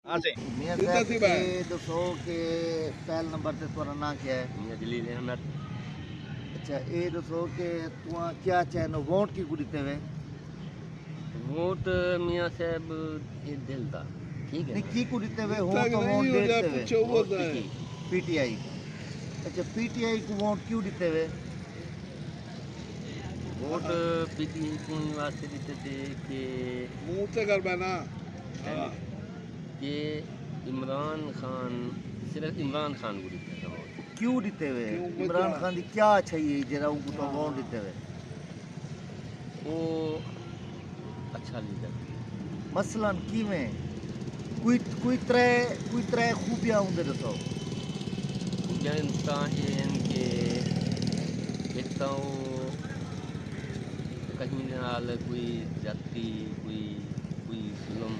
मियां साहब ये दसो कि पहल नंबर ते तुम्हारा नाम क्या है? मियां जलील अहमद। अच्छा ये दसो कि तुम क्या चाहनो वोट की को दिते हुए? वोट मियां साहब ये दिल दा ठीक है नहीं की को दिते हुए हो तो वोट देते हुए पीटीआई। अच्छा पीटीआई को वोट क्यों दिते हुए? वोट पीटीआई को इन वास्ते दिते थे कि मुंह से कर बैना कि इमरान खान सिर्फ इमरान खान को दिते थे वोट। क्यों दिते हुए? इमरान खान दी क्या चाहिए जरा उनको तो वोट दिते हुए? वो अच्छा लीडर मसलन किवें कोई त्रै खूबियां होंदे दसो। जनता के एक तो कहीं नाल कोई जाति कोई जुल्म